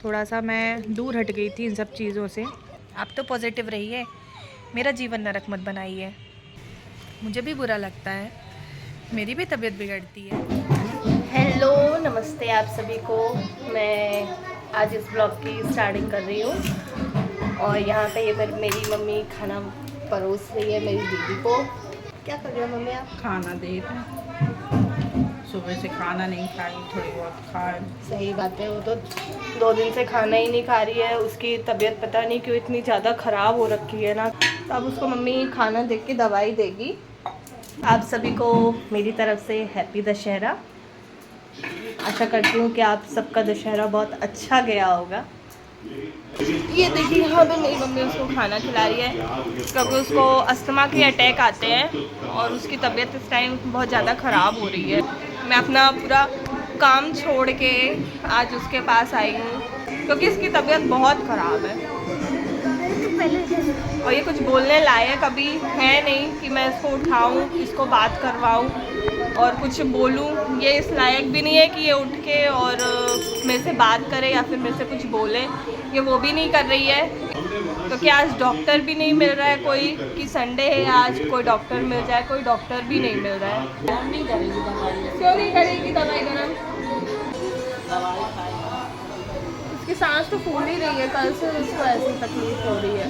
थोड़ा सा मैं दूर हट गई थी इन सब चीज़ों से। आप तो पॉजिटिव रहिए, मेरा जीवन नरक मत बनाइए। मुझे भी बुरा लगता है, मेरी भी तबीयत बिगड़ती है। हेलो नमस्ते आप सभी को। मैं आज इस ब्लॉग की स्टार्टिंग कर रही हूँ और यहाँ पे ये मेरी मम्मी खाना परोस रही है मेरी दीदी को। क्या कर रही हो मम्मी आप? खाना दे रहे, सुबह से खाना नहीं खाई, थोड़ी बहुत खाए। सही बात है, वो तो 2 दिन से खाना ही नहीं खा रही है। उसकी तबीयत पता नहीं क्यों इतनी ज़्यादा ख़राब हो रखी है ना, तो अब उसको मम्मी खाना दे के दवाई देगी। आप सभी को मेरी तरफ से हैप्पी दशहरा। आशा करती हूँ कि आप सबका दशहरा बहुत अच्छा गया होगा। ये देखिए यहाँ पे मेरी मम्मी उसको खाना खिला रही है क्योंकि उसको अस्थमा के अटैक आते हैं और उसकी तबीयत इस टाइम बहुत ज़्यादा ख़राब हो रही है। मैं अपना पूरा काम छोड़ के आज उसके पास आई हूँ क्योंकि इसकी तबीयत बहुत ख़राब है और ये कुछ बोलने लायक अभी है नहीं कि मैं इसको उठाऊँ, इसको बात करवाऊँ और कुछ बोलूँ। ये इस लायक भी नहीं है कि ये उठ के और मेरे से बात करे या फिर मेरे से कुछ बोले। ये वो भी नहीं कर रही है क्योंकि आज डॉक्टर भी नहीं मिल रहा है कोई, कि संडे है आज कोई डॉक्टर मिल जाए, कोई डॉक्टर भी नहीं मिल रहा है। क्यों नहीं करेगी दवाई गरम? उसकी सांस तो फूल ही रही है, कल से उसको ऐसी तकलीफ हो रही है।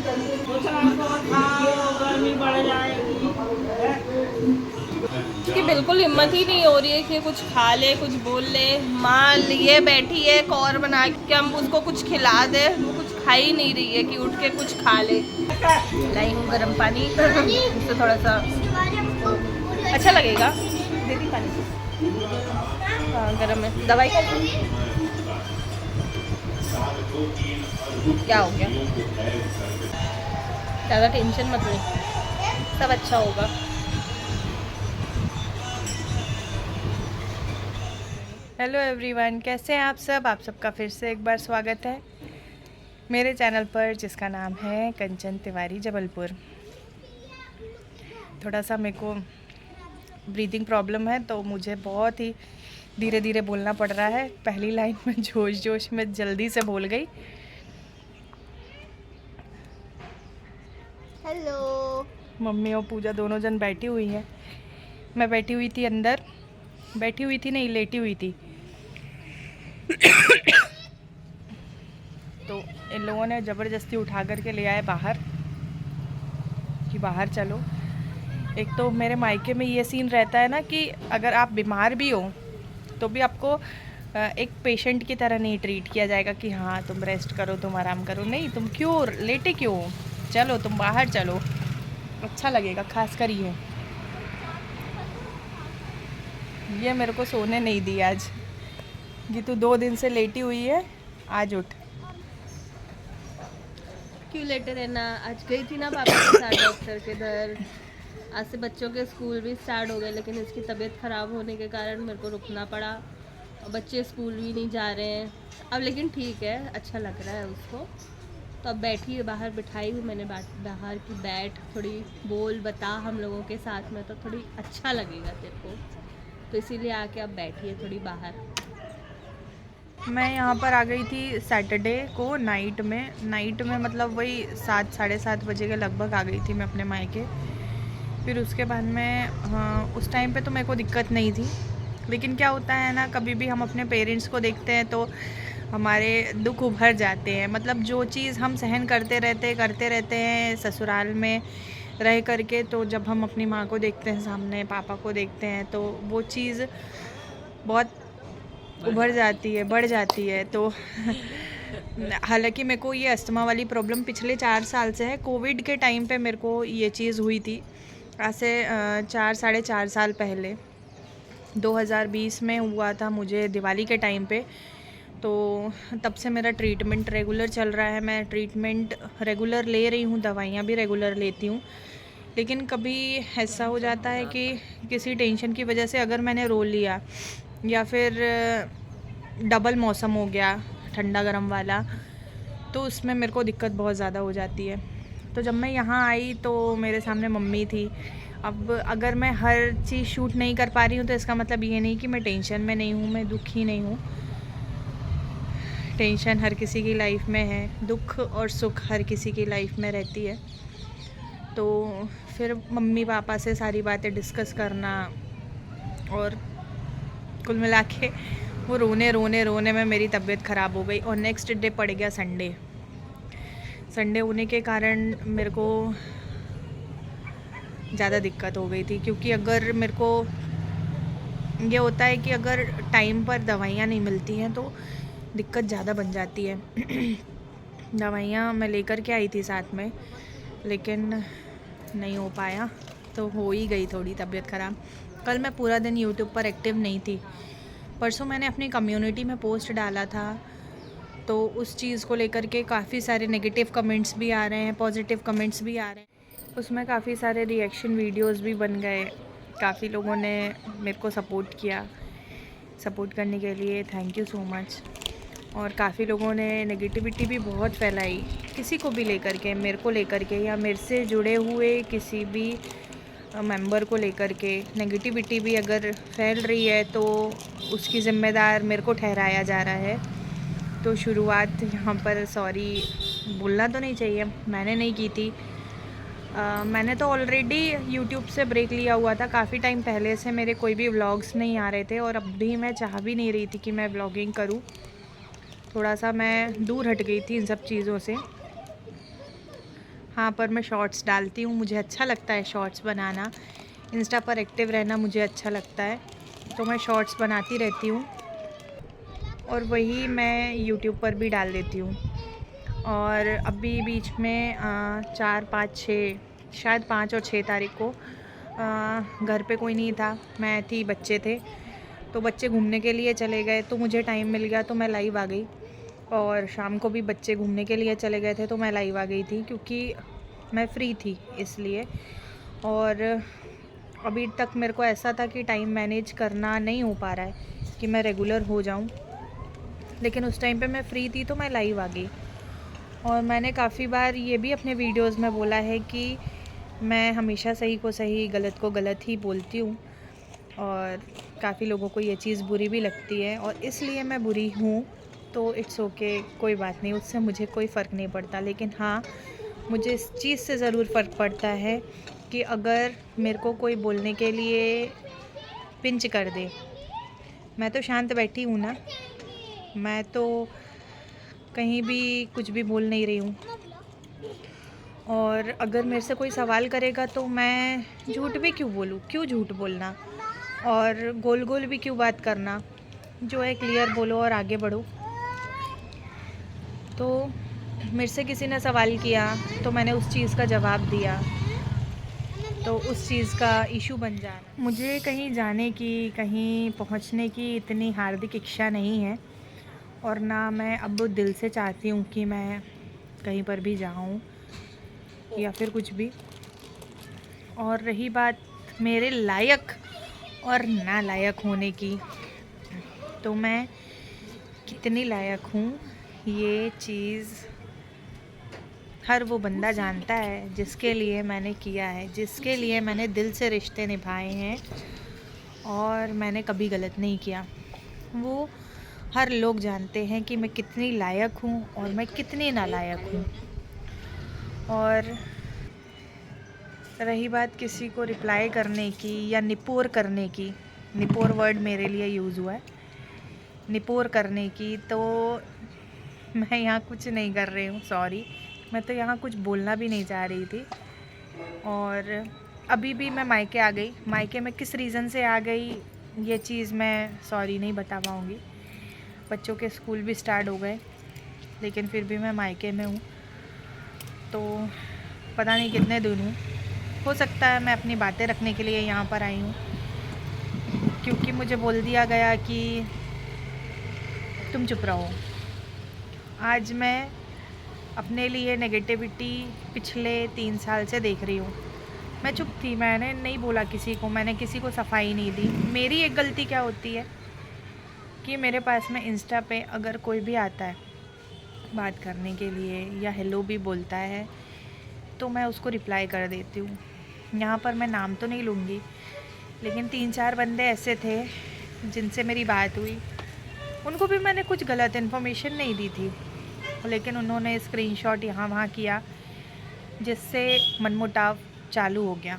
उसकी बिल्कुल हिम्मत ही नहीं हो रही है कि कुछ खा ले, कुछ बोल ले। माँ लिए बैठी है कौर बना के, हम उसको कुछ खिला दे, वो कुछ खा ही नहीं रही है कि उठ के कुछ खा ले। लाई हूँ गर्म पानी, इससे थोड़ा सा अच्छा लगेगा। दीदी पानी, हाँ गर्म है। दवाई क्या हो गया? ज़्यादा टेंशन मत ले, सब अच्छा होगा। हेलो एवरीवन, कैसे हैं आप सब? आप सबका फिर से एक बार स्वागत है मेरे चैनल पर जिसका नाम है कंचन तिवारी जबलपुर। थोड़ा सा मेरे को ब्रीदिंग प्रॉब्लम है तो मुझे बहुत ही धीरे धीरे बोलना पड़ रहा है। पहली लाइन में जोश जोश में जल्दी से बोल गई। हेलो। मम्मी और पूजा दोनों जन बैठी हुई हैं। मैं बैठी हुई थी अंदर, बैठी हुई थी नहीं, लेटी हुई थी। तो इन लोगों ने ज़बरदस्ती उठा करके ले आए बाहर कि बाहर चलो। एक तो मेरे मायके में ये सीन रहता है ना कि अगर आप बीमार भी हो तो भी आपको एक पेशेंट की तरह नहीं ट्रीट किया जाएगा कि हाँ तुम रेस्ट करो, तुम आराम करो। नहीं, तुम क्यों लेटे क्यों हो? चलो तुम बाहर चलो, अच्छा लगेगा। खास कर ये मेरे को सोने नहीं दी आज कि तू 2 दिन से लेटी हुई है, आज उठ। क्यों लेटे रहना? आज गई थी ना पापा के साथ डॉक्टर के घर। आज से बच्चों के स्कूल भी स्टार्ट हो गए, लेकिन इसकी तबीयत ख़राब होने के कारण मेरे को रुकना पड़ा और बच्चे स्कूल भी नहीं जा रहे हैं अब। लेकिन ठीक है, अच्छा लग रहा है उसको। तो अब बैठी है, बाहर बिठाई हूँ मैंने बाहर की। बैठ, थोड़ी बोल बता हम लोगों के साथ में, तो थोड़ी अच्छा लगेगा तेरे को, तो इसीलिए आके अब बैठी है थोड़ी बाहर। मैं यहाँ पर आ गई थी सैटरडे को नाइट में मतलब वही 7 साढ़े 7 बजे के लगभग आ गई थी मैं अपने मायके। फिर उसके बाद में उस टाइम पे तो मेरे को दिक्कत नहीं थी, लेकिन क्या होता है ना, कभी भी हम अपने पेरेंट्स को देखते हैं तो हमारे दुख उभर जाते हैं। मतलब जो चीज़ हम सहन करते रहते हैं ससुराल में रह करके, तो जब हम अपनी माँ को देखते हैं सामने, पापा को देखते हैं, तो वो चीज़ बहुत उभर जाती है, बढ़ जाती है। तो हालांकि मेरे को ये अस्थमा वाली प्रॉब्लम पिछले 4 साल से है। कोविड के टाइम पे मेरे को ये चीज़ हुई थी, आज से 4 साढ़े 4 साल पहले 2020 में हुआ था मुझे, दिवाली के टाइम पे। तो तब से मेरा ट्रीटमेंट रेगुलर चल रहा है। मैं ट्रीटमेंट रेगुलर ले रही हूँ, दवाइयाँ भी रेगुलर लेती हूँ। लेकिन कभी ऐसा हो जाता है कि किसी टेंशन की वजह से अगर मैंने रो लिया या फिर डबल मौसम हो गया ठंडा गर्म वाला, तो उसमें मेरे को दिक्कत बहुत ज़्यादा हो जाती है। तो जब मैं यहाँ आई तो मेरे सामने मम्मी थी। अब अगर मैं हर चीज़ शूट नहीं कर पा रही हूँ तो इसका मतलब ये नहीं कि मैं टेंशन में नहीं हूँ, मैं दुखी नहीं हूँ। टेंशन हर किसी की लाइफ में है, दुख और सुख हर किसी की लाइफ में रहती है। तो फिर मम्मी पापा से सारी बातें डिस्कस करना, और कुल मिला के वो रोने में मेरी तबीयत ख़राब हो गई। और नेक्स्ट डे पड़ गया संडे होने के कारण मेरे को ज़्यादा दिक्कत हो गई थी, क्योंकि अगर मेरे को ये होता है कि अगर टाइम पर दवाइयाँ नहीं मिलती हैं तो दिक्कत ज़्यादा बन जाती है। दवाइयाँ मैं लेकर के आई थी साथ में, लेकिन नहीं हो पाया, तो हो ही गई थोड़ी तबीयत ख़राब। कल मैं पूरा दिन यूट्यूब पर एक्टिव नहीं थी। परसों मैंने अपनी कम्युनिटी में पोस्ट डाला था, तो उस चीज़ को लेकर के काफ़ी सारे नेगेटिव कमेंट्स भी आ रहे हैं, पॉजिटिव कमेंट्स भी आ रहे हैं। उसमें काफ़ी सारे रिएक्शन वीडियोस भी बन गए। काफ़ी लोगों ने मेरे को सपोर्ट किया, सपोर्ट करने के लिए थैंक यू सो मच। और काफ़ी लोगों ने नेगेटिविटी भी बहुत फैलाई, किसी को भी लेकर के, मेरे को लेकर के या मेरे से जुड़े हुए किसी भी मेंबर को लेकर के नेगेटिविटी भी अगर फैल रही है तो उसकी ज़िम्मेदार मेरे को ठहराया जा रहा है। तो शुरुआत यहाँ पर सॉरी बोलना तो नहीं चाहिए, मैंने नहीं की थी। मैंने तो ऑलरेडी यूट्यूब से ब्रेक लिया हुआ था काफ़ी टाइम पहले से, मेरे कोई भी व्लॉग्स नहीं आ रहे थे, और अब भी मैं चाह भी नहीं रही थी कि मैं व्लॉगिंग करूँ। थोड़ा सा मैं दूर हट गई थी इन सब चीज़ों से। हाँ, पर मैं शॉर्ट्स डालती हूँ, मुझे अच्छा लगता है शॉर्ट्स बनाना, इंस्टा पर एक्टिव रहना मुझे अच्छा लगता है, तो मैं शॉर्ट्स बनाती रहती हूँ और वही मैं यूट्यूब पर भी डाल देती हूँ। और अभी बीच में 4, 5, 6, शायद 5 और 6 तारीख को घर पे कोई नहीं था, मैं थी, बच्चे थे, तो बच्चे घूमने के लिए चले गए, तो मुझे टाइम मिल गया तो मैं लाइव आ गई। और शाम को भी बच्चे घूमने के लिए चले गए थे तो मैं लाइव आ गई थी, क्योंकि मैं फ्री थी इसलिए। और अभी तक मेरे को ऐसा था कि टाइम मैनेज करना नहीं हो पा रहा है कि मैं रेगुलर हो जाऊं, लेकिन उस टाइम पे मैं फ्री थी तो मैं लाइव आ गई। और मैंने काफ़ी बार ये भी अपने वीडियोस में बोला है कि मैं हमेशा सही को सही, गलत को गलत ही बोलती हूँ, और काफ़ी लोगों को ये चीज़ बुरी भी लगती है, और इसलिए मैं बुरी हूँ, तो इट्स ओके, कोई बात नहीं, उससे मुझे कोई फ़र्क नहीं पड़ता। लेकिन हाँ, मुझे इस चीज़ से ज़रूर फ़र्क पड़ता है कि अगर मेरे को कोई बोलने के लिए पिंच कर दे, मैं तो शांत बैठी हूँ ना, मैं तो कहीं भी कुछ भी बोल नहीं रही हूँ। और अगर मेरे से कोई सवाल करेगा तो मैं झूठ भी क्यों बोलूँ, क्यों झूठ बोलना, और गोल गोल भी क्यों बात करना, जो है क्लियर बोलो और आगे बढ़ो। तो मेरे से किसी ने सवाल किया तो मैंने उस चीज़ का जवाब दिया, तो उस चीज़ का इशू बन जाना। मुझे कहीं जाने की, कहीं पहुंचने की इतनी हार्दिक इच्छा नहीं है, और ना मैं अब दिल से चाहती हूँ कि मैं कहीं पर भी जाऊँ या फिर कुछ भी। और रही बात मेरे लायक और ना लायक होने की, तो मैं कितनी लायक हूँ ये चीज़ हर वो बंदा जानता है जिसके लिए मैंने किया है, जिसके लिए मैंने दिल से रिश्ते निभाए हैं, और मैंने कभी गलत नहीं किया। वो हर लोग जानते हैं कि मैं कितनी लायक हूँ और मैं कितनी नालायक हूँ। और रही बात किसी को रिप्लाई करने की या निपोर करने की, निपोर वर्ड मेरे लिए यूज़ हुआ है, निपोर करने की, तो मैं यहाँ कुछ नहीं कर रही हूँ, सॉरी, मैं तो यहाँ कुछ बोलना भी नहीं चाह रही थी। और अभी भी मैं मायके आ गई, मायके में किस रीज़न से आ गई ये चीज़ मैं सॉरी नहीं बता पाऊँगी। बच्चों के स्कूल भी स्टार्ट हो गए, लेकिन फिर भी मैं मायके में हूँ, तो पता नहीं कितने दिन हूँ। हो सकता है मैं अपनी बातें रखने के लिए यहाँ पर आई हूँ, क्योंकि मुझे बोल दिया गया कि तुम चुप रहो। आज मैं अपने लिए नेगेटिविटी पिछले 3 साल से देख रही हूँ। मैं चुप थी, मैंने नहीं बोला किसी को, मैंने किसी को सफाई नहीं दी। मेरी एक गलती क्या होती है कि मेरे पास में इंस्टा पे अगर कोई भी आता है बात करने के लिए या हेलो भी बोलता है तो मैं उसको रिप्लाई कर देती हूँ। यहाँ पर मैं नाम तो नहीं लूँगी, लेकिन 3-4 बंदे ऐसे थे जिनसे मेरी बात हुई, उनको भी मैंने कुछ गलत इन्फॉर्मेशन नहीं दी थी, लेकिन उन्होंने स्क्रीनशॉट यहाँ वहाँ किया, जिससे मनमुटाव चालू हो गया।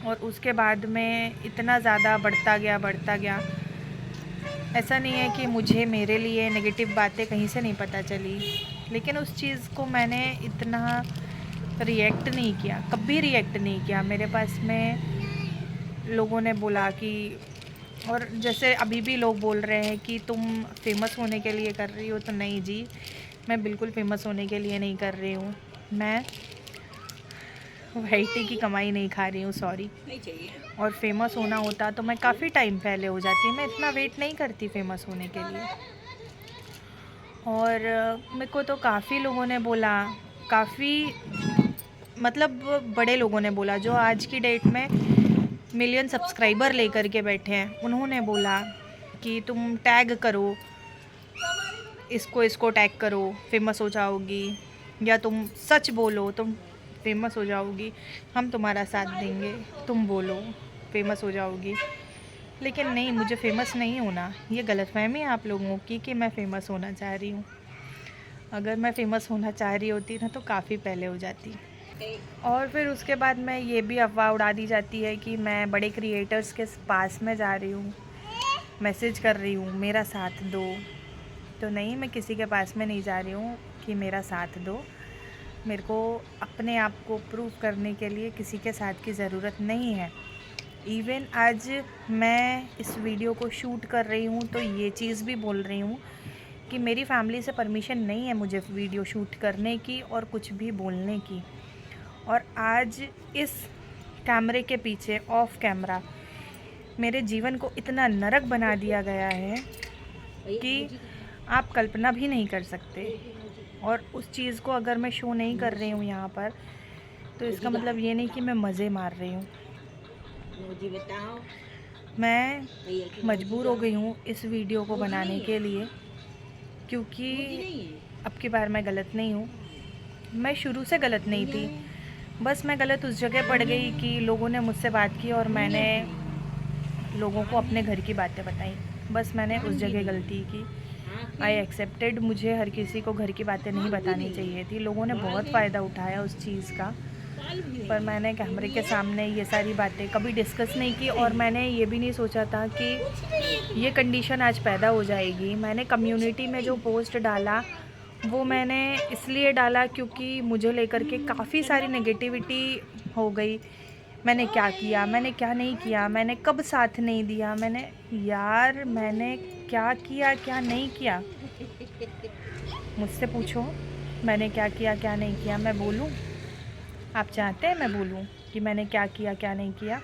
और उसके बाद में इतना ज़्यादा बढ़ता गया। ऐसा नहीं है कि मुझे मेरे लिए नेगेटिव बातें कहीं से नहीं पता चली, लेकिन उस चीज़ को मैंने इतना रिएक्ट नहीं किया, कभी रिएक्ट नहीं किया। मेरे पास में लोगों ने बोला कि, और जैसे अभी भी लोग बोल रहे हैं कि तुम फेमस होने के लिए कर रही हो, तो नहीं जी, मैं बिल्कुल फेमस होने के लिए नहीं कर रही हूँ। मैं वाईटी की कमाई नहीं खा रही हूँ, सॉरी। नहीं चाहिए। और फेमस होना होता तो मैं काफ़ी टाइम पहले हो जाती, मैं इतना वेट नहीं करती फेमस होने के लिए। और मेरे को तो काफ़ी लोगों ने बोला, काफ़ी मतलब बड़े लोगों ने बोला, जो आज की डेट में मिलियन सब्सक्राइबर लेकर के बैठे हैं, उन्होंने बोला कि तुम टैग करो, इसको टैग करो, फेमस हो जाओगी, या तुम सच बोलो, तुम फेमस हो जाओगी, हम तुम्हारा साथ देंगे, तुम बोलो फेमस हो जाओगी। लेकिन नहीं, मुझे फेमस नहीं होना, ये गलतफहमी है आप लोगों की कि मैं फ़ेमस होना चाह रही हूँ। अगर मैं फ़ेमस होना चाह रही होती ना, तो काफ़ी पहले हो जाती। और फिर उसके बाद में ये भी अफवाह उड़ा दी जाती है कि मैं बड़े क्रिएटर्स के पास में जा रही हूँ, मैसेज कर रही हूँ मेरा साथ दो। तो नहीं, मैं किसी के पास में नहीं जा रही हूँ कि मेरा साथ दो। मेरे को अपने आप को प्रूव करने के लिए किसी के साथ की ज़रूरत नहीं है। इवन आज मैं इस वीडियो को शूट कर रही हूँ तो ये चीज़ भी बोल रही हूँ कि मेरी फैमिली से परमिशन नहीं है मुझे वीडियो शूट करने की और कुछ भी बोलने की। और आज इस कैमरे के पीछे ऑफ कैमरा मेरे जीवन को इतना नरक बना दिया गया है कि आप कल्पना भी नहीं कर सकते। और उस चीज़ को अगर मैं शो नहीं कर रही हूँ यहाँ पर, तो इसका मतलब ये नहीं कि मैं मज़े मार रही हूँ। मैं मजबूर हो गई हूँ इस वीडियो को बनाने के लिए, क्योंकि अब की बार मैं गलत नहीं हूँ। मैं शुरू से गलत नहीं थी, बस मैं गलत उस जगह पड़ गई कि लोगों ने मुझसे बात की और मैंने लोगों को अपने घर की बातें बताई। बस मैंने उस जगह गलती की। आई एक्सेप्टेड, मुझे हर किसी को घर की बातें नहीं बतानी चाहिए थी। लोगों ने बहुत फ़ायदा उठाया उस चीज़ का, पर मैंने कैमरे के सामने ये सारी बातें कभी डिस्कस नहीं की। और मैंने ये भी नहीं सोचा था कि ये कंडीशन आज पैदा हो जाएगी। मैंने कम्युनिटी में जो पोस्ट डाला वो मैंने इसलिए डाला क्योंकि मुझे लेकर के काफ़ी सारी नेगेटिविटी हो गई। मैंने क्या किया, मैंने क्या नहीं किया, मैंने कब साथ नहीं दिया, मैंने क्या किया क्या नहीं किया, मुझसे पूछो मैंने क्या किया क्या नहीं किया। मैं बोलूं? आप चाहते हैं मैं बोलूं कि मैंने क्या किया क्या नहीं किया?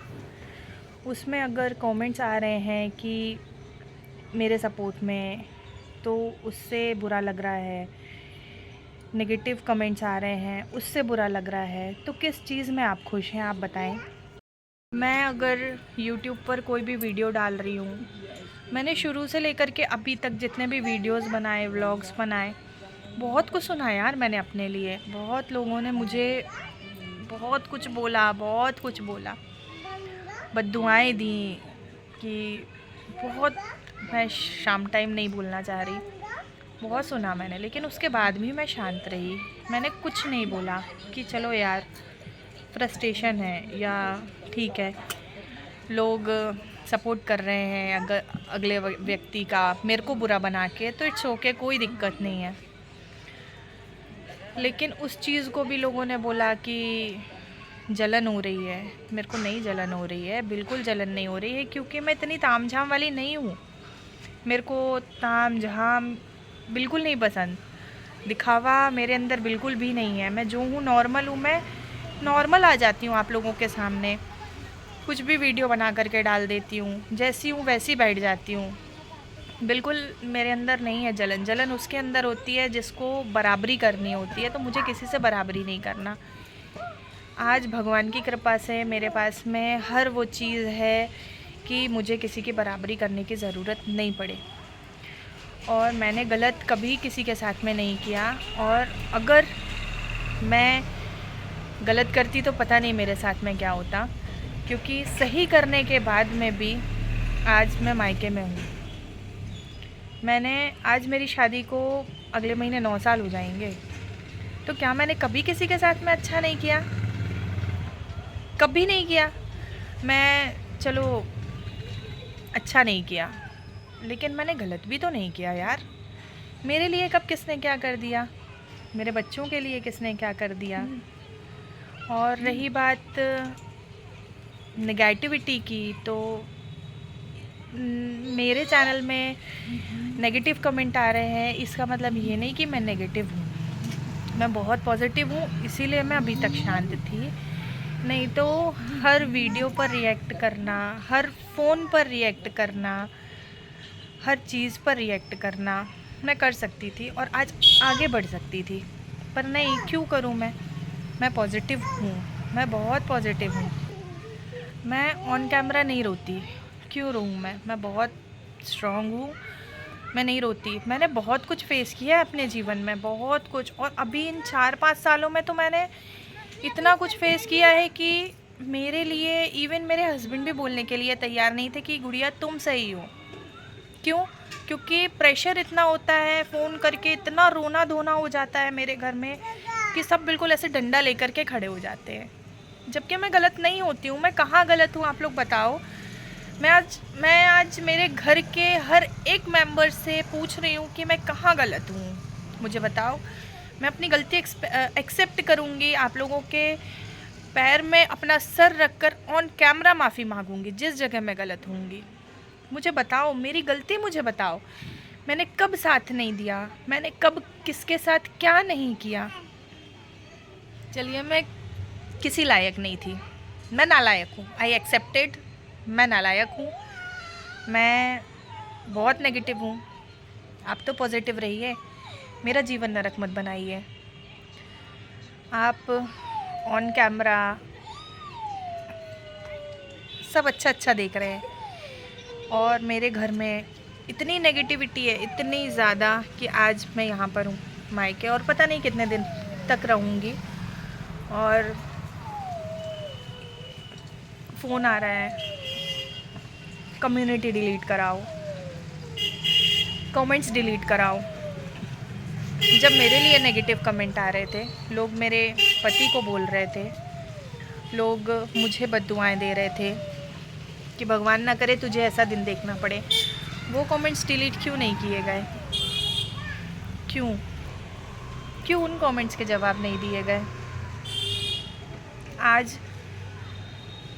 उसमें अगर कमेंट्स आ रहे हैं कि मेरे सपोर्ट में, तो उससे बुरा लग रहा है। नेगेटिव कमेंट्स आ रहे हैं, उससे बुरा लग रहा है। तो किस चीज़ में आप खुश हैं, आप बताएं। मैं अगर YouTube पर कोई भी वीडियो डाल रही हूँ, मैंने शुरू से लेकर के अभी तक जितने भी वीडियोस बनाए, व्लॉग्स बनाए, बहुत कुछ सुना यार मैंने अपने लिए। बहुत लोगों ने मुझे बहुत कुछ बोला, बद्दुआएं दी कि बहुत, मैं शाम टाइम नहीं बोलना चाह रही, बहुत सुना मैंने। लेकिन उसके बाद भी मैं शांत रही, मैंने कुछ नहीं बोला कि चलो यार फ्रस्ट्रेशन है, या ठीक है लोग सपोर्ट कर रहे हैं अगर अगले व्यक्ति का मेरे को बुरा बना के, तो इट्स ओके, कोई दिक्कत नहीं है। लेकिन उस चीज़ को भी लोगों ने बोला कि जलन हो रही है। मेरे को नहीं जलन हो रही है, बिल्कुल जलन नहीं हो रही है, क्योंकि मैं इतनी तामझाम वाली नहीं हूँ। मेरे को तामझाम बिल्कुल नहीं पसंद, दिखावा मेरे अंदर बिल्कुल भी नहीं है। मैं जो हूँ नॉर्मल हूँ, मैं नॉर्मल आ जाती हूँ आप लोगों के सामने, कुछ भी वीडियो बना करके डाल देती हूँ, जैसी हूँ वैसी बैठ जाती हूँ। बिल्कुल मेरे अंदर नहीं है जलन। जलन उसके अंदर होती है जिसको बराबरी करनी होती है, तो मुझे किसी से बराबरी नहीं करना। आज भगवान की कृपा से मेरे पास में हर वो चीज़ है कि मुझे किसी की बराबरी करने की ज़रूरत नहीं पड़े। और मैंने गलत कभी किसी के साथ में नहीं किया, और अगर मैं गलत करती तो पता नहीं मेरे साथ में क्या होता, क्योंकि सही करने के बाद में भी आज मैं मायके में हूँ। मैंने आज मेरी शादी को अगले महीने 9 साल हो जाएंगे, तो क्या मैंने कभी किसी के साथ में अच्छा नहीं किया? कभी नहीं किया। मैं चलो अच्छा नहीं किया, लेकिन मैंने गलत भी तो नहीं किया यार। मेरे लिए कब किसने क्या कर दिया? मेरे बच्चों के लिए किसने क्या कर दिया? और रही बात नेगेटिविटी की, तो मेरे चैनल में नेगेटिव कमेंट आ रहे हैं, इसका मतलब ये नहीं कि मैं नेगेटिव हूँ। मैं बहुत पॉजिटिव हूँ, इसीलिए मैं अभी तक शांत थी। नहीं तो हर वीडियो पर रिएक्ट करना, हर फ़ोन पर रिएक्ट करना, हर चीज़ पर रिएक्ट करना मैं कर सकती थी और आज आगे बढ़ सकती थी, पर नहीं, क्यों करूँ मैं पॉजिटिव हूँ, मैं बहुत पॉजिटिव हूँ। मैं ऑन कैमरा नहीं रोती, क्यों रोऊँ मैं बहुत स्ट्रॉन्ग हूँ, मैं नहीं रोती। मैंने बहुत कुछ फेस किया है अपने जीवन में, बहुत कुछ, और अभी इन 4-5 सालों में तो मैंने इतना कुछ फेस किया है कि मेरे लिए इवन मेरे हस्बैंड भी बोलने के लिए तैयार नहीं थे कि गुड़िया तुम सही हो। क्यों? क्योंकि प्रेशर इतना होता है, फ़ोन करके इतना रोना धोना हो जाता है मेरे घर में कि सब बिल्कुल ऐसे डंडा लेकर के खड़े हो जाते हैं, जबकि मैं गलत नहीं होती हूँ। मैं कहाँ गलत हूँ, आप लोग बताओ। मैं आज मेरे घर के हर एक मेंबर से पूछ रही हूँ कि मैं कहाँ गलत हूँ, मुझे बताओ। मैं अपनी गलती एक्सेप्ट करूँगी, आप लोगों के पैर में अपना सर रखकर ऑन कैमरा माफ़ी मांगूंगी जिस जगह मैं गलत होंगी। मुझे बताओ, मेरी गलती मुझे बताओ। मैंने कब साथ नहीं दिया, मैंने कब किसके साथ क्या नहीं किया? चलिए, मैं किसी लायक नहीं थी, मैं नालायक हूँ, आई एक्सेप्टेड। मैं नालायक हूँ, मैं बहुत नेगेटिव हूँ। आप तो पॉजिटिव रहिए, मेरा जीवन नरक मत बनाइए। आप ऑन कैमरा सब अच्छा देख रहे हैं, और मेरे घर में इतनी नेगेटिविटी है, इतनी ज़्यादा, कि आज मैं यहाँ पर हूँ मायके, और पता नहीं कितने दिन तक रहूँगी। और फ़ोन आ रहा है, कम्युनिटी डिलीट कराओ, कमेंट्स डिलीट कराओ। जब मेरे लिए नेगेटिव कमेंट आ रहे थे, लोग मेरे पति को बोल रहे थे, लोग मुझे बद्दुआएं दे रहे थे कि भगवान ना करे तुझे ऐसा दिन देखना पड़े, वो कमेंट्स डिलीट क्यों नहीं किए गए? क्यों उन कमेंट्स के जवाब नहीं दिए गए? आज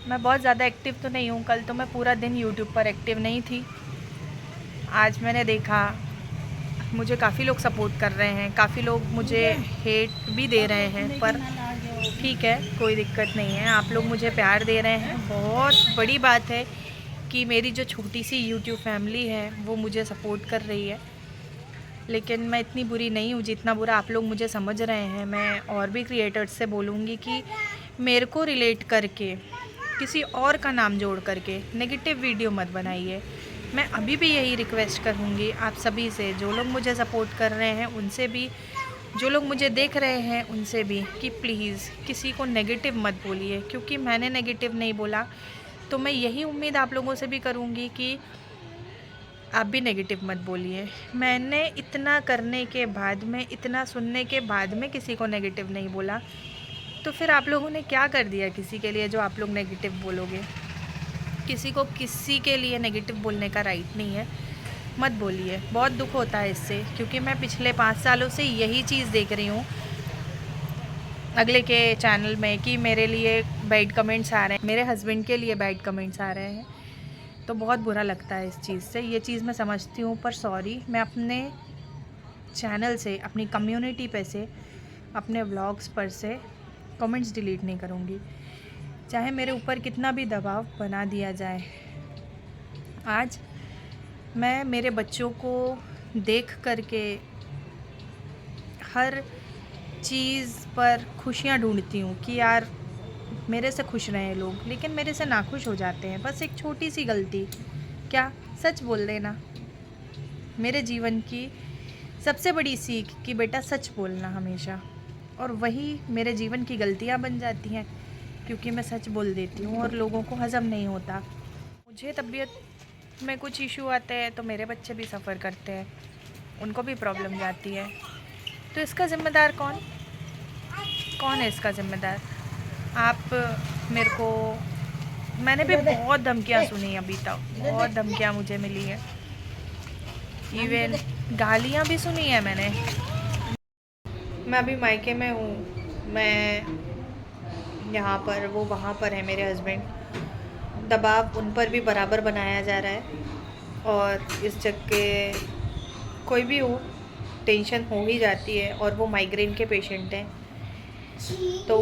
मैं बहुत ज़्यादा एक्टिव तो नहीं हूँ, कल तो मैं पूरा दिन यूट्यूब पर एक्टिव नहीं थी। आज मैंने देखा मुझे काफ़ी लोग सपोर्ट कर रहे हैं, काफ़ी लोग मुझे हेट भी दे रहे हैं, पर ठीक है, कोई दिक्कत नहीं है। आप लोग मुझे प्यार दे रहे हैं, बहुत बड़ी बात है कि मेरी जो छोटी सी यूट्यूब फैमिली है वो मुझे सपोर्ट कर रही है। लेकिन मैं इतनी बुरी नहीं हूँ जितना बुरा आप लोग मुझे समझ रहे हैं। मैं और भी क्रिएटर्स से बोलूँगी कि मेरे को रिलेट करके, किसी और का नाम जोड़ करके नेगेटिव वीडियो मत बनाइए। मैं अभी भी यही रिक्वेस्ट करूँगी आप सभी से, जो लोग मुझे सपोर्ट कर रहे हैं उनसे भी, जो लोग मुझे देख रहे हैं उनसे भी, कि प्लीज़ किसी को नेगेटिव मत बोलिए। क्योंकि मैंने नेगेटिव नहीं बोला, तो मैं यही उम्मीद आप लोगों से भी करूँगी कि आप भी नेगेटिव मत बोलिए। मैंने इतना करने के बाद में, इतना सुनने के बाद में किसी को नेगेटिव नहीं बोला, तो फिर आप लोगों ने क्या कर दिया किसी के लिए जो आप लोग नेगेटिव बोलोगे? किसी को किसी के लिए नेगेटिव बोलने का राइट नहीं है, मत बोलिए। बहुत दुख होता है इससे, क्योंकि मैं पिछले 5 सालों से यही चीज़ देख रही हूँ अगले के चैनल में, कि मेरे लिए बैड कमेंट्स आ रहे हैं, मेरे हस्बैंड के लिए बैड कमेंट्स आ रहे हैं, तो बहुत बुरा लगता है इस चीज़ से। ये चीज़ मैं समझती हूँ, पर सॉरी, मैं अपने चैनल से, अपनी कम्युनिटी पे से, अपने व्लॉग्स पर से कमेंट्स डिलीट नहीं करूँगी, चाहे मेरे ऊपर कितना भी दबाव बना दिया जाए। आज मैं मेरे बच्चों को देख करके हर चीज़ पर खुशियाँ ढूंढती हूँ कि यार मेरे से खुश रहें लोग, लेकिन मेरे से नाखुश हो जाते हैं। बस एक छोटी सी गलती, क्या सच बोल देना, मेरे जीवन की सबसे बड़ी सीख कि बेटा सच बोलना हमेशा, और वही मेरे जीवन की गलतियाँ बन जाती हैं, क्योंकि मैं सच बोल देती हूँ और लोगों को हज़म नहीं होता। मुझे तबीयत में कुछ इशू आते हैं तो मेरे बच्चे भी सफ़र करते हैं, उनको भी प्रॉब्लम जाती है। तो इसका ज़िम्मेदार कौन है इसका ज़िम्मेदार? आप मेरे को, मैंने भी बहुत धमकियाँ सुनी अभी तक, बहुत धमकियाँ मुझे मिली है, इवन गालियाँ भी सुनी है मैंने। मैं अभी मायके में हूँ, मैं यहाँ पर, वो वहाँ पर है मेरे हस्बैंड। दबाव उन पर भी बराबर बनाया जा रहा है और इस जगह कोई भी हो टेंशन हो ही जाती है, और वो माइग्रेन के पेशेंट हैं तो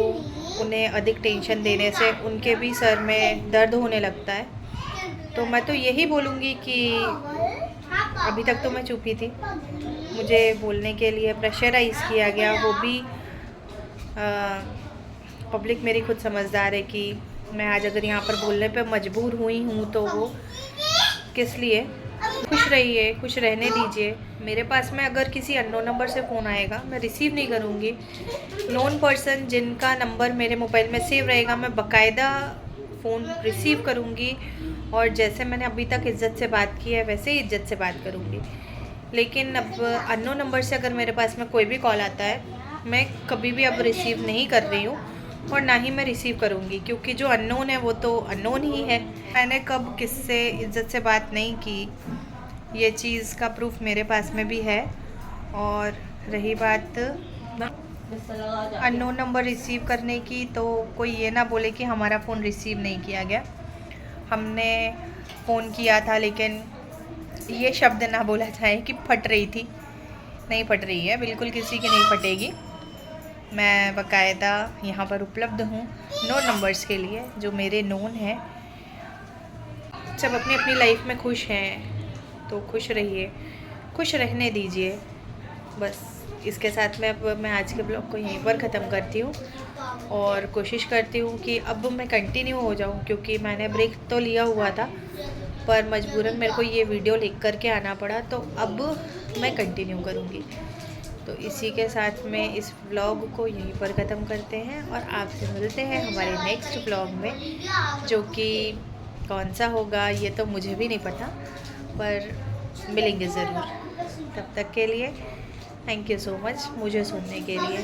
उन्हें अधिक टेंशन देने से उनके भी सर में दर्द होने लगता है। तो मैं तो यही बोलूँगी कि अभी तक तो मैं चुप ही थी, मुझे बोलने के लिए प्रेशराइज़ किया गया, वो भी पब्लिक मेरी खुद समझदार है कि मैं आज अगर यहाँ पर बोलने पे मजबूर हुई हूँ तो वो किस लिए। खुश रहिए, खुश रहने दीजिए। मेरे पास में अगर किसी अननोन नंबर से फ़ोन आएगा मैं रिसीव नहीं करूँगी। नोन पर्सन जिनका नंबर मेरे मोबाइल में सेव रहेगा मैं बाकायदा फ़ोन रिसीव करूँगी, और जैसे मैंने अभी तक इज़्ज़त से बात की है वैसे ही इज़्ज़त से बात करूँगी। लेकिन अब अननोन नंबर से अगर मेरे पास में कोई भी कॉल आता है मैं कभी भी अब रिसीव नहीं कर रही हूँ, और ना ही मैं रिसीव करूँगी, क्योंकि जो अननोन है वो तो अननोन ही है। मैंने कब किससे इज़्ज़त से बात नहीं की, ये चीज़ का प्रूफ मेरे पास में भी है। और रही बात अननोन नंबर रिसीव करने की, तो कोई ये ना बोले कि हमारा फ़ोन रिसीव नहीं किया गया। हमने फ़ोन किया था, लेकिन ये शब्द ना बोला जाए कि फट रही थी, नहीं फट रही है, बिल्कुल किसी की नहीं फटेगी। मैं बाकायदा यहाँ पर उपलब्ध हूँ नोन नंबर्स के लिए जो मेरे नोन हैं। सब अपनी अपनी लाइफ में खुश हैं तो खुश रहिए, खुश रहने दीजिए। बस इसके साथ में अब मैं आज के ब्लॉग को यहीं पर ख़त्म करती हूँ, और कोशिश करती हूँ कि अब मैं कंटिन्यू हो जाऊँ, क्योंकि मैंने ब्रेक तो लिया हुआ था पर मजबूरन मेरे को ये वीडियो लिख करके आना पड़ा, तो अब मैं कंटिन्यू करूँगी। तो इसी के साथ में इस व्लॉग को यहीं पर ख़त्म करते हैं, और आपसे मिलते हैं हमारे नेक्स्ट व्लॉग में, जो कि कौन सा होगा ये तो मुझे भी नहीं पता, पर मिलेंगे ज़रूर। तब तक के लिए थैंक यू सो मच मुझे सुनने के लिए।